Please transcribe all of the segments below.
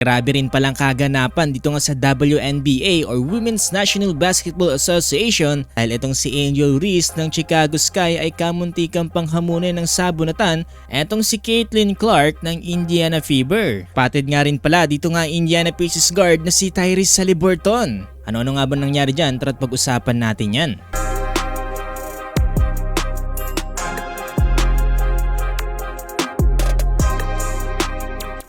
Grabe rin palang kaganapan dito nga sa WNBA or Women's National Basketball Association dahil itong si Angel Reese ng Chicago Sky ay kamuntikang panghamunin ng sabunatan etong si Caitlin Clark ng Indiana Fever. Patid nga rin pala dito nga Indiana Pacers guard na si Tyrese Haliburton. Ano nga ba nangyari dyan? Tara't pag-usapan natin yan.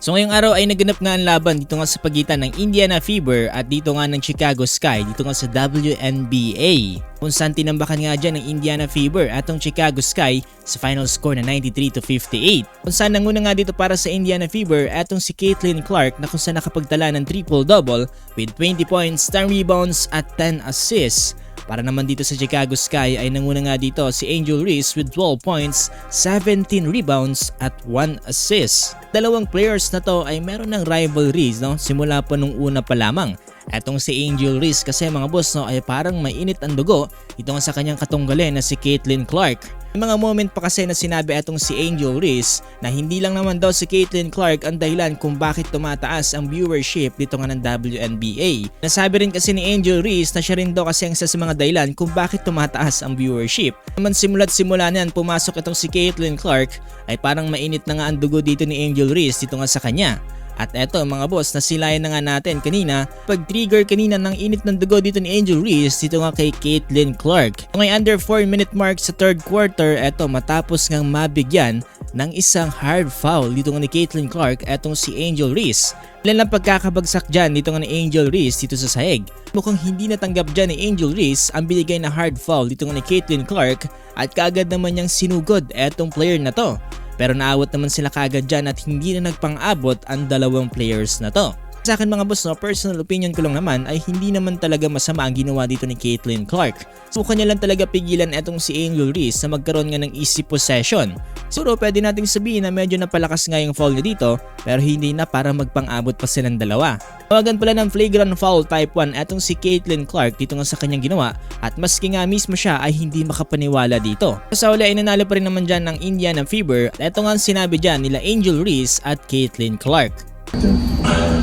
So ngayong araw ay naganap nga ang laban dito nga sa pagitan ng Indiana Fever at dito nga ng Chicago Sky dito nga sa WNBA. Kung saan tinambakan nga dyan ng Indiana Fever at ang Chicago Sky sa final score na 93-58. Kung saan nanguna nga dito para sa Indiana Fever atong si Caitlin Clark na kung saan nakapagtala ng triple-double with 20 points, 10 rebounds at 10 assists. Para naman dito sa Chicago Sky ay nanguna nga dito si Angel Reese with 12 points, 17 rebounds at 1 assist. Dalawang players na to ay meron ng rivalries simula pa nung una pa lamang. Etong si Angel Reese kasi mga boss ay parang mainit ang dugo ito nga sa kanyang katunggalin na si Caitlin Clark. May mga moment pa kasi na sinabi etong si Angel Reese na hindi lang naman daw si Caitlin Clark ang dahilan kung bakit tumataas ang viewership dito nga ng WNBA. Nasabi rin kasi ni Angel Reese na siya rin daw kasi ang isa sa mga dahilan kung bakit tumataas ang viewership. Naman simula't simula niyan pumasok itong si Caitlin Clark ay parang mainit na nga ang dugo dito ni Angel Reese dito nga sa kanya. At eto mga boss, nasilayan na nga natin kanina pag-trigger kanina ng init ng dugo dito ni Angel Reese dito nga kay Caitlin Clark. Ngay under 4 minute mark sa third quarter, eto matapos ngang mabigyan ng isang hard foul dito nga ni Caitlin Clark etong si Angel Reese. Ilan lang pagkakabagsak dyan dito nga ni Angel Reese dito sa sahig. Mukhang hindi natanggap dyan ni Angel Reese ang binigay na hard foul dito nga ni Caitlin Clark at kaagad naman niyang sinugod etong player na to. Pero naawat naman sila kaagad dyan at hindi na nagpang-abot ang dalawang players na to. Sa akin mga boss, personal opinion ko lang naman ay hindi naman talaga masama ang ginawa dito ni Caitlin Clark. Subukan niya lang talaga pigilan etong si Angel Reese na magkaroon nga ng easy possession. Siguro pwede nating sabihin na medyo napalakas nga yung foul niya dito pero hindi na para magpang-abot pa silang dalawa. Tawagan pala ng flagrant foul type 1 etong si Caitlin Clark dito nga sa kanyang ginawa at maski nga mismo siya ay hindi makapaniwala dito. Sa uli ay nanalo pa rin naman dyan ng Indiana Fever at ito nga ang sinabi dyan nila Angel Reese at Caitlin Clark.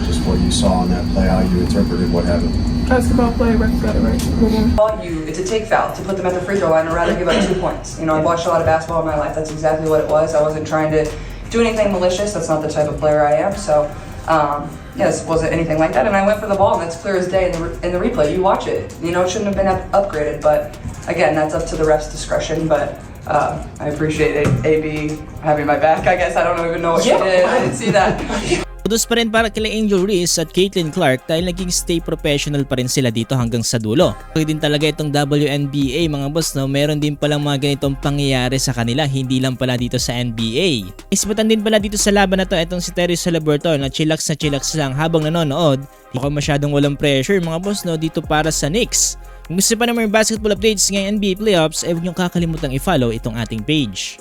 Just what you saw on that play, how you interpreted what happened. Basketball play, rec better, right? It's a take foul to put them at the free throw line and rather give up 2 points. You know, I've watched a lot of basketball in my life. That's exactly what it was. I wasn't trying to do anything malicious. That's not the type of player I am. So, yes, wasn't anything like that. And I went for the ball, and that's clear as day in the replay. You watch it. You know, it shouldn't have been upgraded. But again, that's up to the ref's discretion. But I appreciate AB having my back. I guess I don't even know what she did. I didn't see that. Kudos pa rin para kila Angel Reese at Caitlin Clark dahil naging stay professional pa rin sila dito hanggang sa dulo. Pwede din talaga itong WNBA mga boss meron din palang mga ganitong pangyayari sa kanila, hindi lang pala dito sa NBA. Isipatan din pala dito sa laban na to itong si Tyrese Haliburton na chillax lang habang nanonood. Hindi ko masyadong walang pressure mga boss dito para sa Knicks. Kung gusto pa naman yung basketball updates ngayong NBA playoffs, huwag niyong kakalimutang i-follow itong ating page.